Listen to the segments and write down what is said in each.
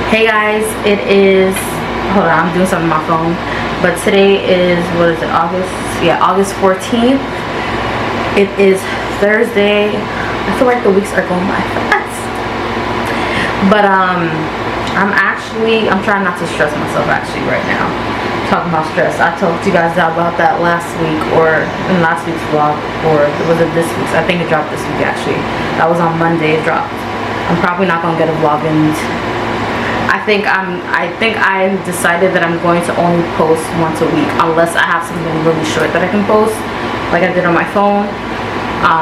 Hey guys, it is, hold on, I'm doing something on my phone, but today is, what is it, August 14th. It is Thursday. I feel like the weeks are going by fast. But I'm trying not to stress myself actually right now. Talking about stress, I talked to you guys about that last week, or in last week's vlog, or was it this week's? I think it dropped this week actually. That was on Monday, it dropped. I'm probably not gonna get a vlog, and I think I decided that I'm going to only post once a week unless I have something really short that I can post, like I did on my phone.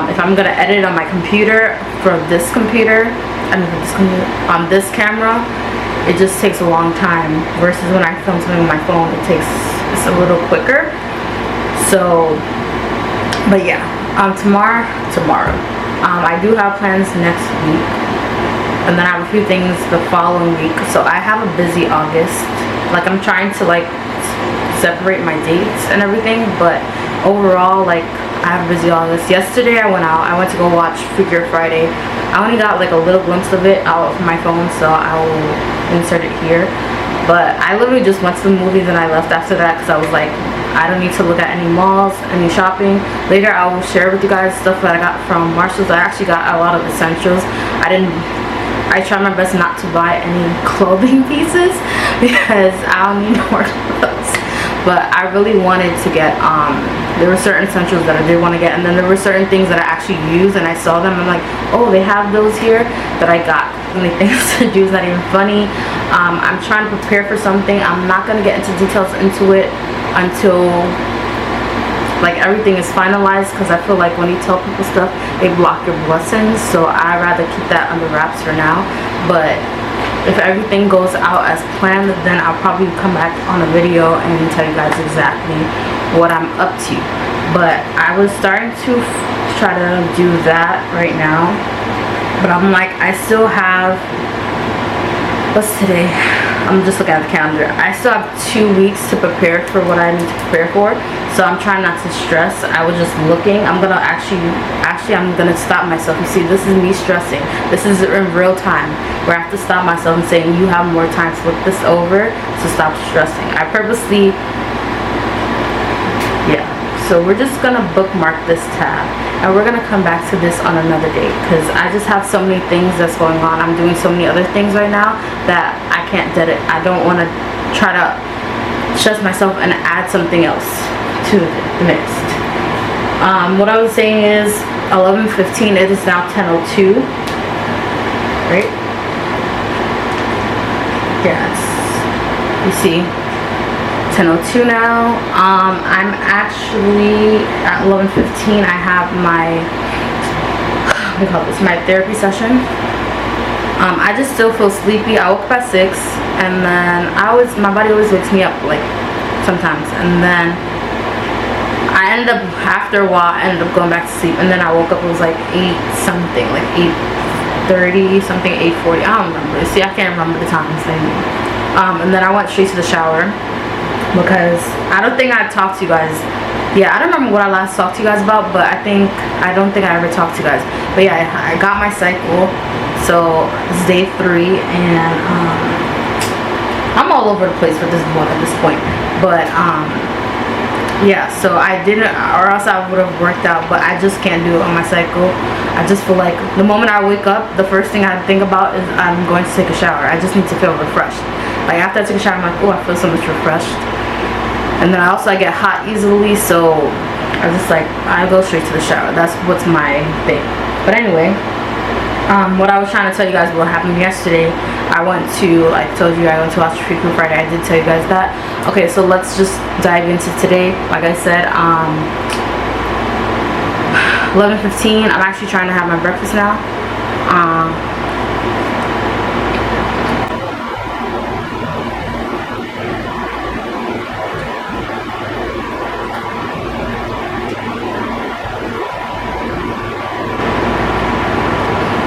If I'm gonna edit on my computer, for this computer, on this camera, it just takes a long time, versus when I film something on my phone, it's a little quicker. So, but yeah, tomorrow, I do have plans next week, and then I have a few things the following week. So I have a busy August. Like, I'm trying to like separate my dates and everything, but overall, like, I have a busy August. Yesterday I went out. I went to go watch Freakier Friday. I only got like a little glimpse of it out of my phone, so I will insert it here. But I literally just went to the movies and I left after that because I was like, I don't need to look at any malls, any shopping. Later I will share with you guys stuff that I got from Marshall's. I actually got a lot of essentials. I try my best not to buy any clothing pieces because I don't need more clothes. But I really wanted to get, there were certain essentials that I did want to get, and then there were certain things that I actually use, and I saw them, I'm like, oh, they have those here, that I got. So many things to do is not even funny. I'm trying to prepare for something. I'm not going to get into details into it until like everything is finalized, because I feel like when you tell people stuff, they block your blessings, so I'd rather keep that under wraps for now. But if everything goes out as planned, then I'll probably come back on a video and tell you guys exactly what I'm up to. But I was starting to try to do that right now, but I'm like, I still have, what's today? I'm just looking at the calendar. I still have 2 weeks to prepare for what I need to prepare for, so I'm trying not to stress. I was just looking. I'm gonna actually I'm gonna stop myself. You see, this is me stressing. This is in real time, where I have to stop myself and saying, you have more time to look this over, so stop stressing. I purposely, yeah. So we're just gonna bookmark this tab, and we're gonna come back to this on another day, because I just have so many things that's going on. I'm doing so many other things right now that I can't I don't want to try to stress myself and add something else to the mix. What I was saying is 11:15. It is now 10:02. Right? Yes. You see, 10:02 now. I'm actually at 11:15. I have my, what do you call this? My therapy session. I just still feel sleepy. I woke up at 6, and then my body always wakes me up like sometimes, and then I ended up, after a while, I ended up going back to sleep, and then I woke up, it was like 8 something, like 8:30 something, 8:40, I don't remember. See, I can't remember the times anymore. And then I went straight to the shower, because I don't think I talked to you guys. Yeah, I don't remember what I last talked to you guys about, but I don't think I ever talked to you guys. But yeah, I got my cycle, so it's day 3, and I'm all over the place with this vlog at this point. But yeah, so I didn't, or else I would have worked out, but I just can't do it on my cycle. I just feel like the moment I wake up, the first thing I think about is I'm going to take a shower. I just need to feel refreshed. Like, after I take a shower, I'm like, oh, I feel so much refreshed. And then I get hot easily, so I go straight to the shower. That's what's my thing. But anyway, what I was trying to tell you guys what happened yesterday, I went to, like I told you, I went to watch Freakier Friday. I did tell you guys that. Okay, so let's just dive into today. Like I said, 11:15. I'm actually trying to have my breakfast now.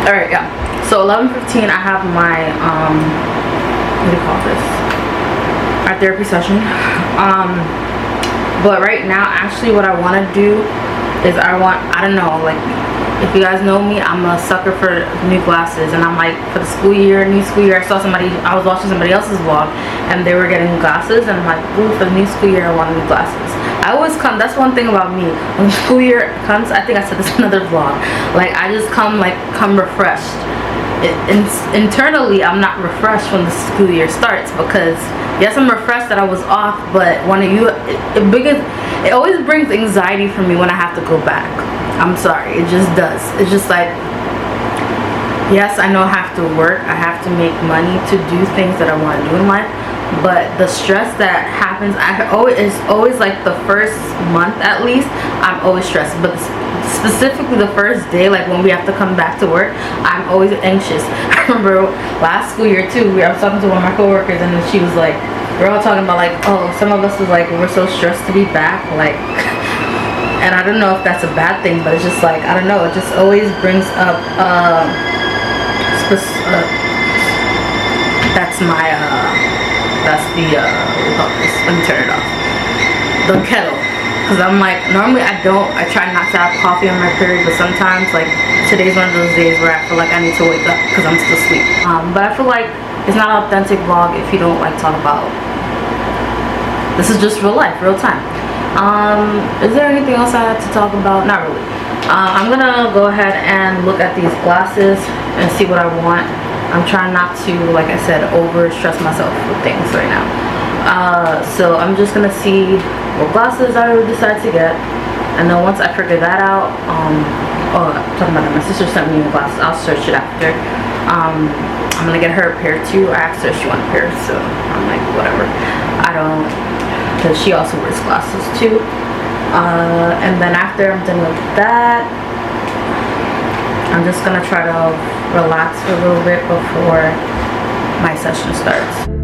Alright, yeah. So 11:15, I have my what do you call this? Our therapy session. But right now, actually, what I want to do is I don't know, like, If you guys know me, I'm a sucker for new glasses, and I'm like, for the new school year, I was watching somebody else's vlog, and they were getting glasses, and I'm like, ooh, for the new school year, I want new glasses. I always come, that's one thing about me, when the school year comes, I think I said this in another vlog, like, I just come refreshed. Internally, I'm not refreshed when the school year starts, because yes, I'm refreshed that I was off, but it always brings anxiety for me when I have to go back. I'm sorry, it just does. It's just like, yes, I know I have to work, I have to make money to do things that I want to do in life, but the stress that happens, it's always like the first month at least, I'm always stressed, but specifically the first day, like when we have to come back to work, I'm always anxious. I remember last school year too, I was talking to one of my coworkers, and then she was like, we're all talking about like, oh, some of us was like, we're so stressed to be back, like, and I don't know if that's a bad thing, but it's just like, I don't know, it just always brings up, that's the, what do you call this? Let me turn it off. The kettle. Because I'm like, normally I try not to have coffee on my period, but sometimes, like, today's one of those days where I feel like I need to wake up because I'm still asleep. But I feel like it's not an authentic vlog if you don't, like, talk about, this is just real life, real time. Is there anything else I had to talk about? Not really. I'm gonna go ahead and look at these glasses and see what I want. I'm trying not to, like I said, over stress myself with things right now. So I'm just gonna see what glasses I decide to get, and then once I figure that out, I'm talking about that, my sister sent me new glasses. I'll search it after. I'm gonna get her a pair too. I asked her if she wanted a pair, so I'm like, whatever. I don't, because she also wears glasses too. And then after I'm done with that, I'm just gonna try to relax for a little bit before my session starts.